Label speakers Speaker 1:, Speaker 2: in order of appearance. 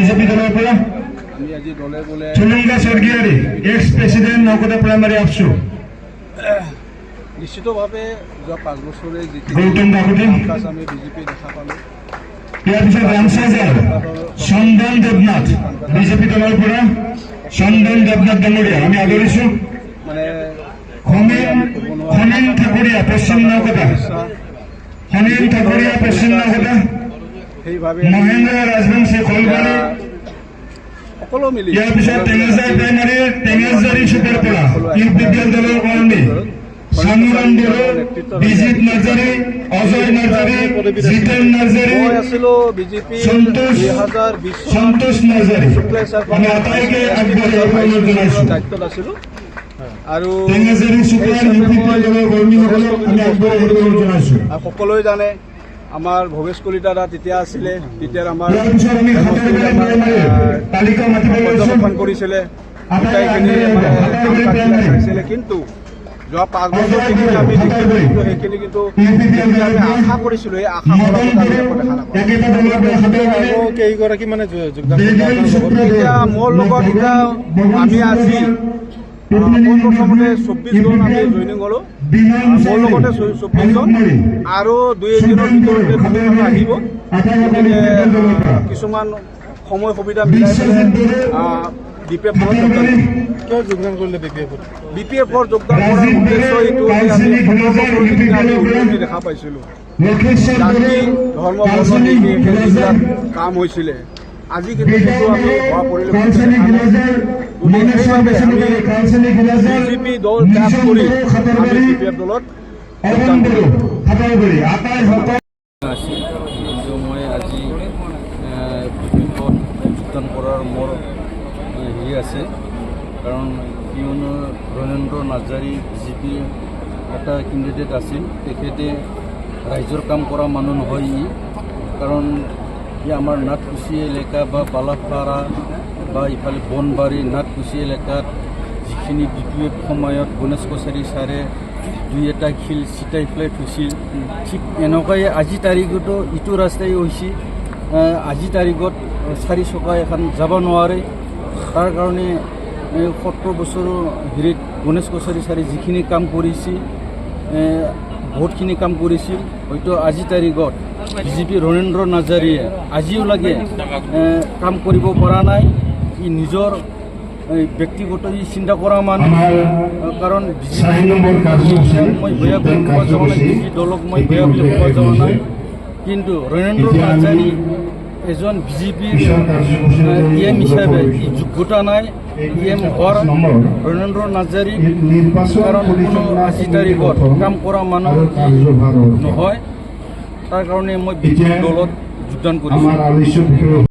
Speaker 1: BJP দলৰ পৰা
Speaker 2: আমি আজি দলে বলে
Speaker 1: চুলুংগা স্বৰ্গীয়াৰী এক্স প্ৰেচিডেণ্ট নৌকতা প্ৰাইমাৰী আপছো
Speaker 2: নিশ্চিতভাৱে যোৱা 5 বছৰে
Speaker 1: গৌতম কাকতি
Speaker 2: কাজ আমি বিজেপি দেখা পালোঁ।
Speaker 1: ইয়াৰ পিছত ৰামচাজাৰ চন্দন দেৱনাথ বিজেপি দলৰ পৰা চন্দন দেৱনাথ ডাঙৰীয়া আমি আদৰিছোঁ।
Speaker 2: মানে
Speaker 1: খনিন ঠাকুৰীয়া পশ্চিম নৌকতা খনিন ঠাকুৰীয়া পশ্চিম নৌকতা
Speaker 2: সেইভাৱে
Speaker 1: মহেন্দ্ৰ ৰাজবংশী কলবাৰী
Speaker 2: সকলো মিলি
Speaker 1: ইয়াৰ পিছত টেঙাজাৰ প্ৰাইমাৰীৰ টেঙাজাৰী চুকৰ পৰা ইউপিপিএল দলৰ কৰ্মী চানুৰাম বড়ো বিজিত নাৰ্জাৰী অজয় নাৰ্জাৰী জিতেন নাৰ্জাৰী
Speaker 2: মই আছিলোঁ বিজেপি
Speaker 1: সন্তোষ নাৰ্জাৰী আমি আটাইকে আগবাঢ়ি জনাইছোঁ।
Speaker 2: দায়িত্বত আছিলোঁ আৰু
Speaker 1: টেঙাজাৰী চুকৰ ইউপিপিএল দলৰ কৰ্মীসকলক আমি আগবাঢ়ি জনাইছোঁ।
Speaker 2: সকলোৱে জানে আমাৰ ভৱেশ কলিতা দা তেতিয়া আছিলে, তেতিয়া আমাৰ পৰ্যবেক্ষণ কৰিছিলে, গোটাইখিনি চাইছিলে। কিন্তু যোৱা 5 বছৰ যিখিনি আমি দেখিলোঁ কিন্তু সেইখিনি কিন্তু আমি আশা কৰিছিলোঁ, এই আশা
Speaker 3: কেইগৰাকী মানে যোগদান
Speaker 2: এতিয়া মোৰ লগত এতিয়া আমি আজি প্ৰথমতে 24 জন আমি জইনিং হ'লোঁ। মোৰ লগতে 24 জন আৰু 2-1 দিনৰ ভিতৰতে মানুহ আহিব। গতিকে কিছুমান সময় সুবিধা মিলাই পেলাই BPF-ত
Speaker 3: যোগদান কৰিলে
Speaker 2: BPF-ৰ যোগদান কৰাৰ উদ্দেশ্য এইটো যে আমি উন্নতি দেখা পাইছিলোঁ। জাতি ধৰ্ম বৰ্ণ নিৰ্বিশেষে যিবিলাক কাম হৈছিলে আজি কিন্তু সেইটো আমি হোৱা পৰিলক্ষিত দেখা নাই। গতিকে সেইবাবে আমি বিজেপি দল ত্যাগ কৰি আমি BPF দলত যোগদান কৰিলোঁ।
Speaker 4: কিন্তু মই আজি BPF-ত যোগদান কৰাৰ মোৰ হেৰি আছে, কাৰণ কিয়নো ৰণেন্দ্ৰ নাৰ্জাৰী বিজেপি এটা কেণ্ডিডেট আছিল, তেখেতে ৰাইজৰ কাম কৰা মানুহ নহয় ই। কাৰণ ই আমাৰ নাথকুছি এলেকা বা বালাপাৰা বা ইফালে বনবাৰী নাথকুছি এলেকাত যিখিনি BPF সময়ত গণেশ কছাৰী ছাৰে 2-এটা শিল চিটাই পেলাই থৈছিল, ঠিক এনেকুৱাই আজি তাৰিখতো ইটো ৰাস্তাই হৈছে। আজি তাৰিখত 4 চকা এখন যাব নোৱাৰে। তাৰ কাৰণে 70 বছৰৰ হেৰিত গণেশ কছাৰী ছাৰে যিখিনি কাম কৰিছিল, বহুতখিনি কাম কৰিছিল, হয়তো আজি তাৰিখত বিজেপি ৰণেন্দ্ৰ নাৰ্জাৰীয়ে আজিও লাগে কাম কৰিব পৰা নাই। ই নিজৰ ব্যক্তিগত চিন্তা কৰা মানুহ, কাৰণ মই বেয়া বুলি কোৱা যোৱা নাই, বিজেপি দলক মই বেয়া বুলি কোৱা যোৱা নাই। কিন্তু ৰণেন্দ্ৰ নাৰ্জাৰী এজন বিজেপিৰ EM হিচাপে যোগ্যতা নাই। EM হোৱাৰ ৰণেন্দ্ৰ নাৰ্জাৰী কাৰণ কোনো আজি তাৰিখত কাম কৰা মানুহ নহয়। তাৰ কাৰণে মই বিজেপি দলত যোগদান কৰিছোঁ।